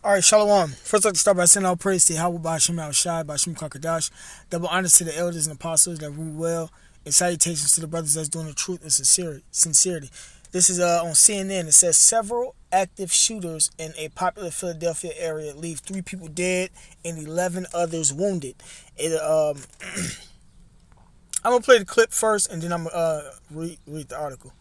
All right, Shalom. First, I'd like to start by sending all praise to Yahweh Bashim Al Shai, Bashim Kakadash. Double honors to the elders and apostles that rule well, and salutations to the brothers that's doing the truth and sincerity. This is on CNN. It says several active shooters in a popular Philadelphia area leave 3 people dead and 11 others wounded. I'm gonna play the clip first, and then I'm gonna read the article.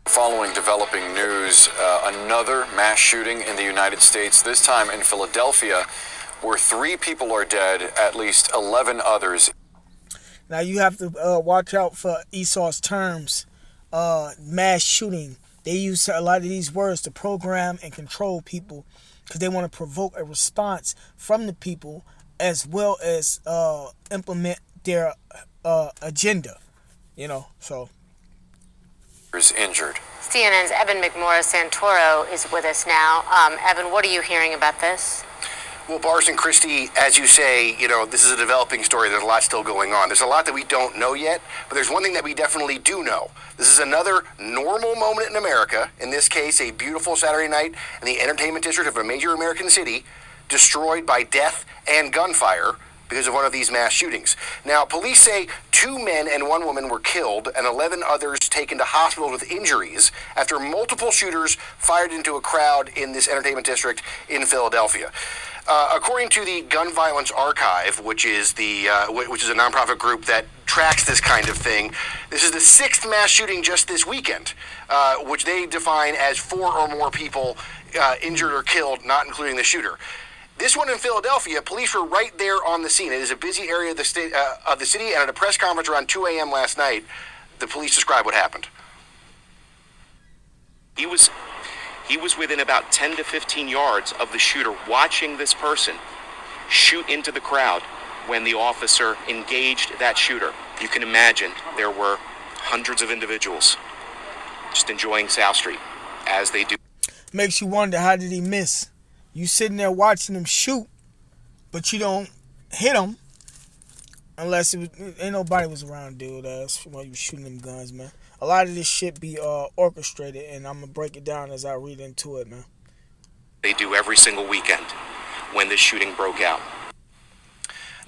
Following developing news, another mass shooting in the United States, this time in Philadelphia, where 3 people are dead, at least 11 others. Now you have to watch out for Esau's terms. Mass shooting. They use a lot of these words to program and control people because they want to provoke a response from the people as well as implement their agenda. So. Is injured. CNN's Evan McMorris Santoro is with us now. Evan, what are you hearing about this? Well, Bars and Christie, as you say, this is a developing story. There's a lot still going on. There's a lot that we don't know yet, but there's one thing that we definitely do know. This is another normal moment in America, in this case, a beautiful Saturday night in the entertainment district of a major American city, destroyed by death and gunfire because of one of these mass shootings. Now, police say 2 men and 1 woman were killed and 11 others taken to hospitals with injuries after multiple shooters fired into a crowd in this entertainment district in Philadelphia. According to the Gun Violence Archive, which is a nonprofit group that tracks this kind of thing, this is the 6th mass shooting just this weekend, which they define as 4 or more people injured or killed, not including the shooter. This one in Philadelphia, police were right there on the scene. It is a busy area of the city, and at a press conference around 2 a.m. last night, the police described what happened. He was within about 10 to 15 yards of the shooter, watching this person shoot into the crowd when the officer engaged that shooter. You can imagine there were hundreds of individuals just enjoying South Street as they do. Makes you wonder, how did he miss? You sitting there watching him shoot, but you don't hit him unless ain't nobody was around, dude. While you shooting them guns, man. A lot of this shit be orchestrated, and I'm gonna break it down as I read into it, man. They do every single weekend when this shooting broke out.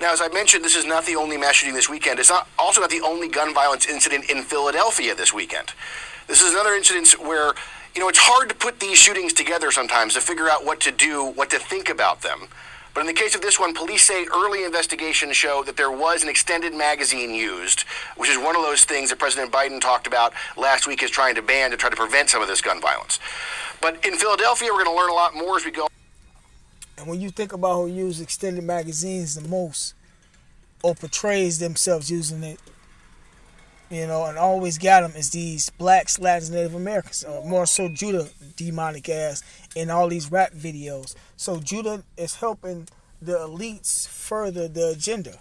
Now, as I mentioned, this is not the only mass shooting this weekend. It's also not the only gun violence incident in Philadelphia this weekend. This is another incident where, it's hard to put these shootings together sometimes to figure out what to do, what to think about them. But in the case of this one, police say early investigations show that there was an extended magazine used, which is one of those things that President Biden talked about last week as trying to ban to try to prevent some of this gun violence. But in Philadelphia, we're going to learn a lot more as we go. And when you think about who uses extended magazines the most, or portrays themselves using it, and always got them, is these blacks, Latins, Native Americans, more so Judah, demonic ass, in all these rap videos. So Judah is helping the elites further the agenda.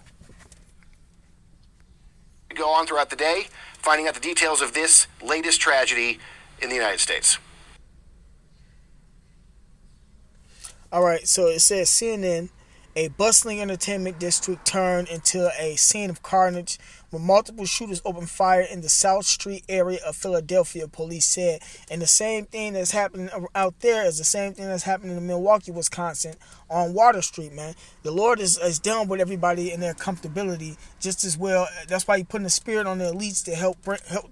We go on throughout the day, finding out the details of this latest tragedy in the United States. All right, so it says CNN, a bustling entertainment district turned into a scene of carnage when multiple shooters opened fire in the South Street area of Philadelphia, police said. And the same thing that's happening out there is the same thing that's happening in Milwaukee, Wisconsin, on Water Street, man. The Lord is done with everybody in their comfortability just as well. That's why He's putting the spirit on the elites to help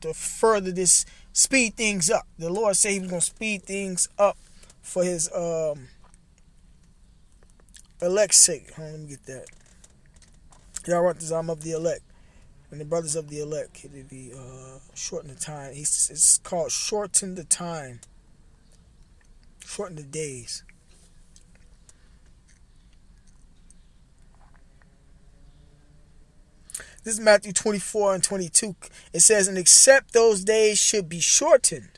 to further this, speed things up. The Lord said He was going to speed things up for His elect's sake. Hold on, let me get that. Y'all wrote this, I'm of the elect. And the brothers of the elect, it'll be shorten the time. It's called shorten the time. Shorten the days. This is Matthew 24 and 22. It says, and except those days should be shortened,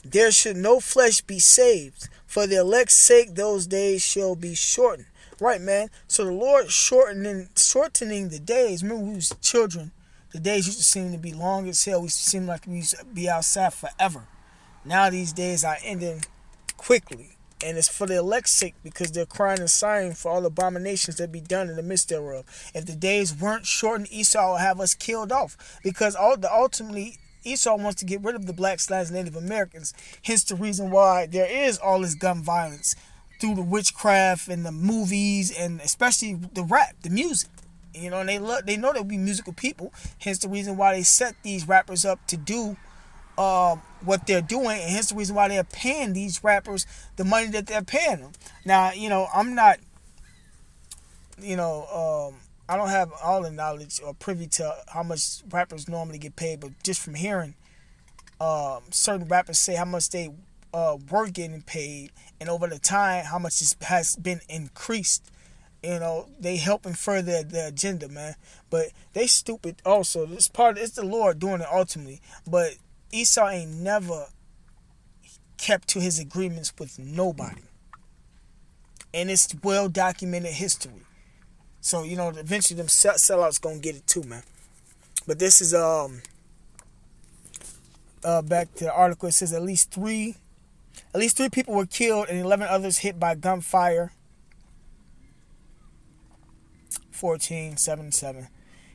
there should no flesh be saved. For the elect's sake, those days shall be shortened. Right, man. So the Lord shortening the days. Remember, we was children. The days used to seem to be long as hell. We seemed like we used to be outside forever. Now these days are ending quickly. And it's for the elect's sake, because they're crying and sighing for all the abominations that be done in the midst thereof. If the days weren't shortened, Esau will have us killed off. Because ultimately, Esau wants to get rid of the blacks, Latinx, Native Americans. Hence the reason why there is all this gun violence through the witchcraft and the movies, and especially the rap, the music. You know, and they know that we musical people. Hence the reason why they set these rappers up to do what they're doing, and hence the reason why they're paying these rappers the money that they're paying them. Now, you know, I'm not, I don't have all the knowledge or privy to how much rappers normally get paid, but just from hearing certain rappers say how much they were getting paid, and over the time how much this has been increased. You know, they helping further the agenda, man. But they stupid also. It's the Lord doing it ultimately. But Esau ain't never kept to his agreements with nobody. And it's well documented history. So, you know, eventually them sellouts gonna get it too, man. But this is back to the article. It says at least three people were killed and 11 others hit by gunfire. 1477.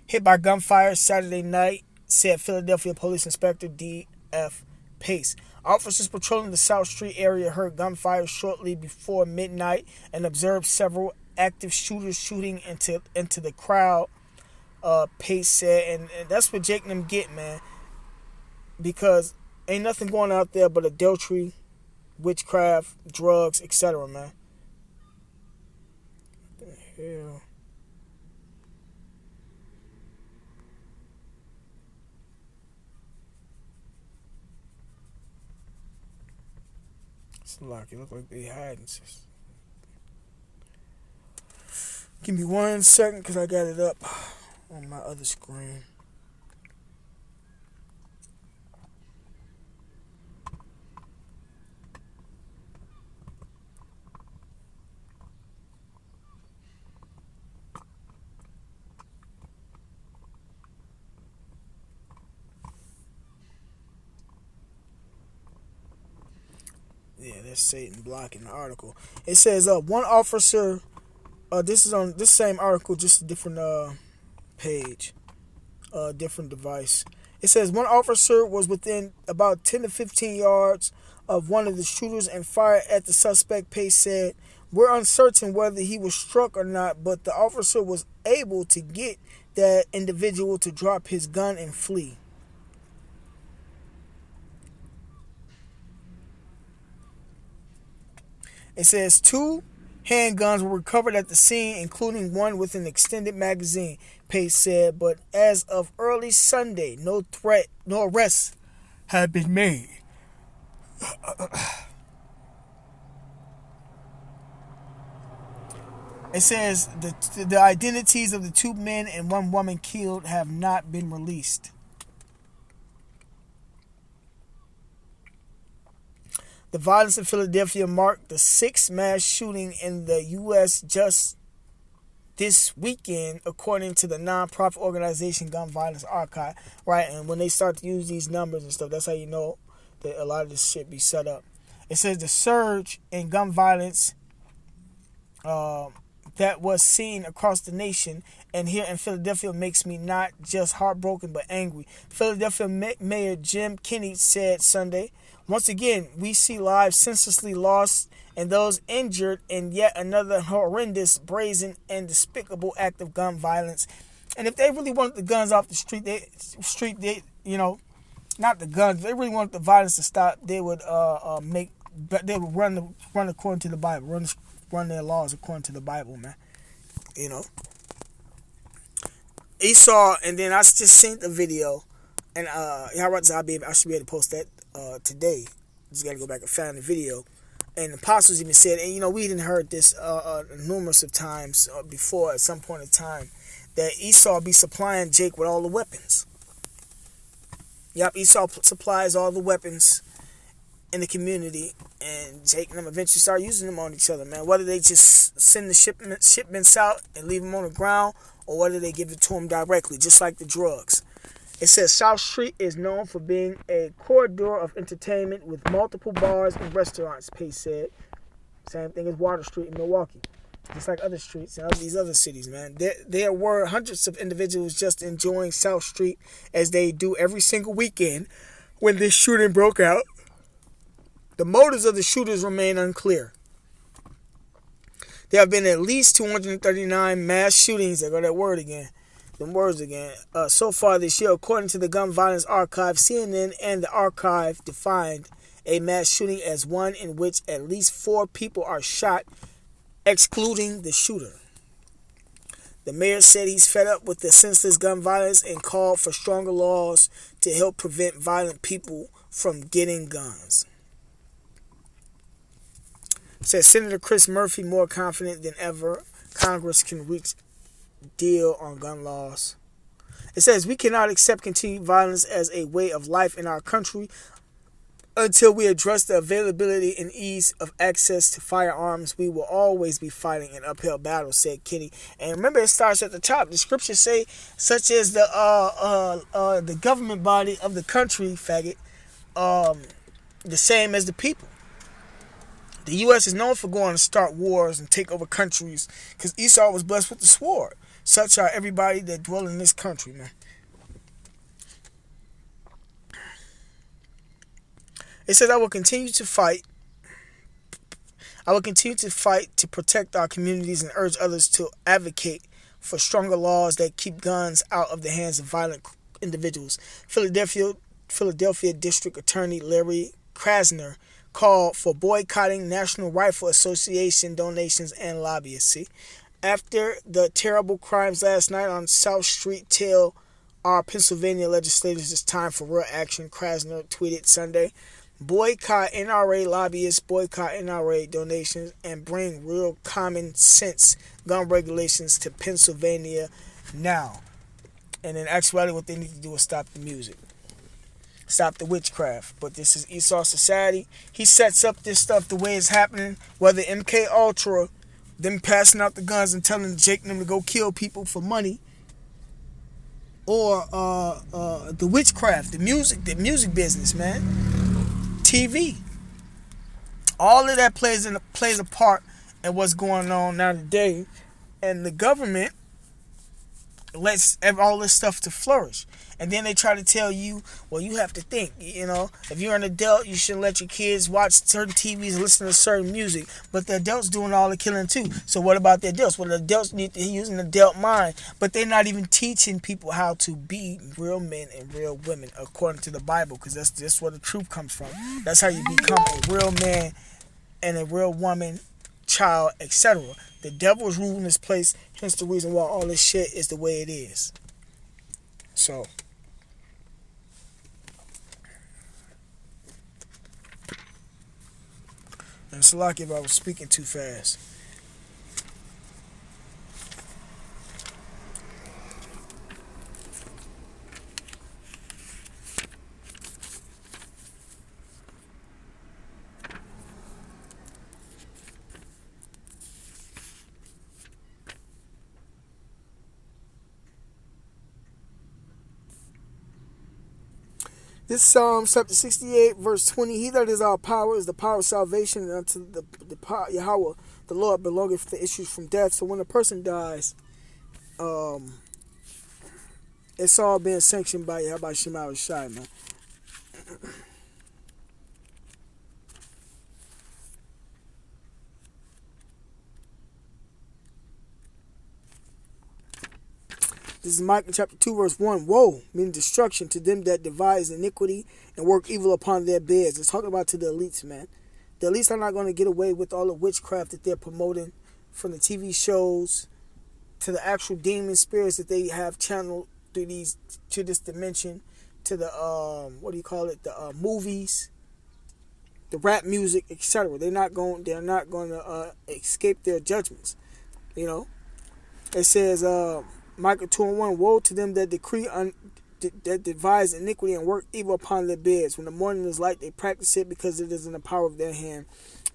Hit by gunfire Saturday night, said Philadelphia Police Inspector D.F. Pace. Officers patrolling the South Street area heard gunfire shortly before midnight and observed several active shooters shooting into the crowd, Pace said. And that's what Jake and them get, man. Because ain't nothing going out there but adultery, witchcraft, drugs, etc., man. What the hell? It look like they hiding. Give me 1 second because I got it up on my other screen. Yeah, that's Satan blocking the article. It says one officer. This is on this same article, just a different page, different device. It says one officer was within about 10 to 15 yards of one of the shooters and fired at the suspect. Pace said, "We're uncertain whether he was struck or not, but the officer was able to get that individual to drop his gun and flee." It says 2 handguns were recovered at the scene, including one with an extended magazine, Pace said, but as of early Sunday, no arrests had been made. It says the identities of the 2 men and 1 woman killed have not been released. The violence in Philadelphia marked the 6th mass shooting in the U.S. just this weekend, according to the nonprofit organization Gun Violence Archive. Right, and when they start to use these numbers and stuff, that's how you know that a lot of this shit be set up. It says the surge in gun violence that was seen across the nation and here in Philadelphia makes me not just heartbroken but angry. Philadelphia Mayor Jim Kenney said Sunday, "Once again, we see lives senselessly lost and those injured in yet another horrendous, brazen, and despicable act of gun violence." And if they really wanted the guns off the street, not the guns, if they really wanted the violence to stop, they would run according to the Bible, run their laws according to the Bible, man. You know. Esau, and then I just seen the video, and I should be able to post that today. Just got to go back and find the video. And the apostles even said, and we didn't heard this numerous of times before at some point in time, that Esau be supplying Jake with all the weapons. Yep, Esau supplies all the weapons in the community, and Jake and them eventually start using them on each other, man. Whether they just send the shipments out and leave them on the ground, or whether they give it to them directly, just like the drugs. It says South Street is known for being a corridor of entertainment with multiple bars and restaurants, Pace said. Same thing as Water Street in Milwaukee. just like other streets in these other cities, man. There were hundreds of individuals just enjoying South Street as they do every single weekend when this shooting broke out. The motives of the shooters remain unclear. There have been at least 239 mass shootings. There go that word again. Them words again. So far this year, according to the Gun Violence Archive, CNN and the archive defined a mass shooting as one in which at least 4 people are shot, excluding the shooter. The mayor said he's fed up with the senseless gun violence and called for stronger laws to help prevent violent people from getting guns. Says Senator Chris Murphy more confident than ever Congress can reach deal on gun laws. It says we cannot accept continued violence as a way of life in our country until we address the availability and ease of access to firearms. We will always be fighting an uphill battle, said Kenny. And remember, it starts at the top. The scriptures say, such as the government body of the country, faggot, the same as the people. The U.S. is known for going to start wars and take over countries because Esau was blessed with the sword. Such are everybody that dwell in this country, man. It says, I will continue to fight to protect our communities and urge others to advocate for stronger laws that keep guns out of the hands of violent individuals. Philadelphia District Attorney Larry Krasner called for boycotting National Rifle Association donations and lobbyists. After the terrible crimes last night on South Street, tell our Pennsylvania legislators it's time for real action, Krasner tweeted Sunday. Boycott NRA lobbyists, boycott NRA donations, and bring real common sense gun regulations to Pennsylvania now. And in actuality, what they need to do is stop the music. Stop the witchcraft. But this is Esau Society. He sets up this stuff the way it's happening. Whether MK Ultra, them passing out the guns and telling Jake and them to go kill people for money, or the witchcraft, the music business, man. TV. All of that plays a part in what's going on now today. And the government lets all this stuff to flourish. And then they try to tell you, well, you have to think, if you're an adult, you shouldn't let your kids watch certain TVs and listen to certain music. But the adults doing all the killing too. So what about the adults? Well, the adults need to use an adult mind. But they're not even teaching people how to be real men and real women according to the Bible. Because that's where the truth comes from. That's how you become a real man and a real woman, child, etc. The devil is ruling this place. Hence the reason why all this shit is the way it is. So... and Salaki, if I was speaking too fast. This Psalm chapter 68, verse 20. He that is our power is the power of salvation, and unto the power, Yahweh, the Lord, belongeth the issues from death. So when a person dies, it's all being sanctioned by Yahweh Shema Shai, man. This is Micah chapter 2, verse 1. Woe, meaning destruction to them that devise iniquity and work evil upon their beds. It's talking about to the elites, man. The elites are not going to get away with all the witchcraft that they're promoting, from the TV shows to the actual demon spirits that they have channeled through to this dimension, to the the movies, the rap music, etc. They're not going to escape their judgments. It says Micah 2:1, woe to them that decree that devise iniquity and work evil upon their beds. When the morning is light, they practice it because it is in the power of their hand.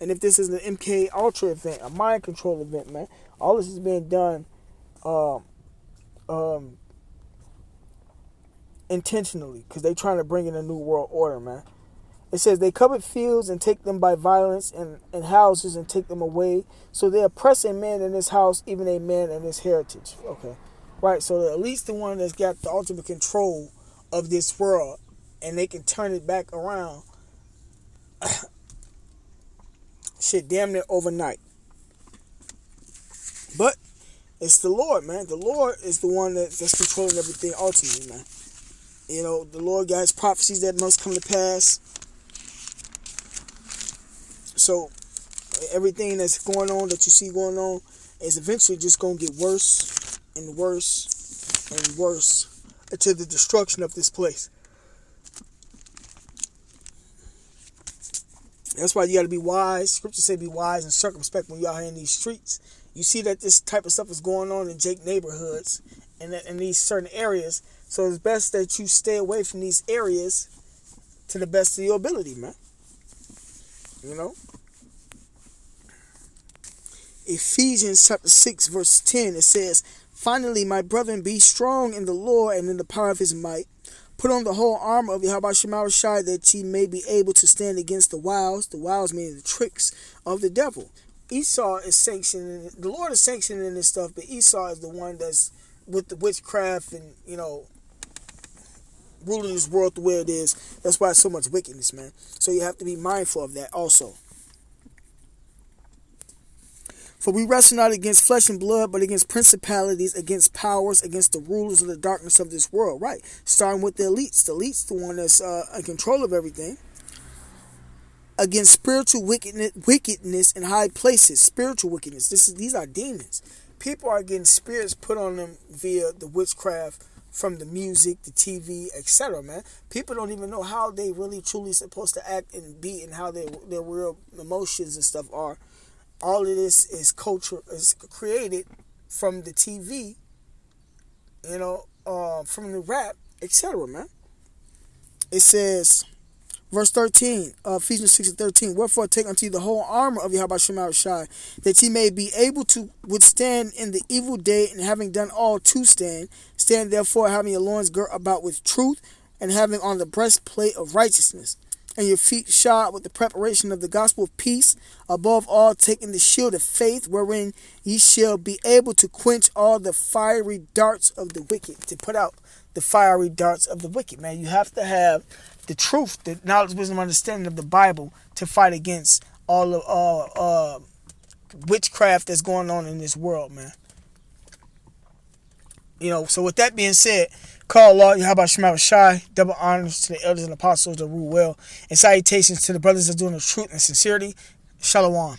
And if this is an MK Ultra event, a mind control event, man, all this is being done intentionally because they're trying to bring in a new world order, man. It says, they covet fields and take them by violence, and houses and take them away. So they oppress a man in his house, even a man in his heritage. Okay. Right, so at least the one that's got the ultimate control of this world, and they can turn it back around. Shit, damn near overnight. But it's the Lord, man. The Lord is the one that's controlling everything ultimately, man. You know, the Lord got his prophecies that must come to pass. So everything that's going on, that you see going on, is eventually just going to get worse and worse and worse until the destruction of this place. That's why you got to be wise. Scripture say be wise and circumspect when you're out here in these streets. You see that this type of stuff is going on in Jake neighborhoods and in these certain areas. So it's best that you stay away from these areas to the best of your ability, man. You know? Ephesians chapter 6 verse 10, it says, finally, my brethren, be strong in the Lord and in the power of his might. Put on the whole armor of Yahweh Shemashai, that ye may be able to stand against the wiles meaning the tricks of the devil. Esau is sanctioning, the Lord is sanctioning this stuff, but Esau is the one that's with the witchcraft and, you know, ruling this world the way it is. That's why it's so much wickedness, man. So you have to be mindful of that also. For we wrestle not against flesh and blood, but against principalities, against powers, against the rulers of the darkness of this world. Right. Starting with the elites. The elites, the one that's in control of everything. Against spiritual wickedness in high places. Spiritual wickedness. These are demons. People are getting spirits put on them via the witchcraft, from the music, the TV, etc., man. People don't even know how they really truly supposed to act and be, and how their real emotions and stuff are. All of this is culture, is created from the TV, you know, from the rap, etc., man. It says, verse 13, Ephesians 6 and 13, wherefore take unto you the whole armor of Yahweh Shemashai, that ye may be able to withstand in the evil day, and having done all to stand. Stand therefore, having your loins girt about with truth, and having on the breastplate of righteousness, and your feet shod with the preparation of the gospel of peace. Above all, taking the shield of faith, wherein ye shall be able to quench all the fiery darts of the wicked. To put out the fiery darts of the wicked, man. You have to have the truth, the knowledge, wisdom, understanding of the Bible to fight against all of witchcraft that's going on in this world, man. You know, so with that being said, call Allah, Yahweh Shemashai, double honors to the elders and apostles that rule well, and salutations to the brothers that are doing the truth and sincerity. Shalom.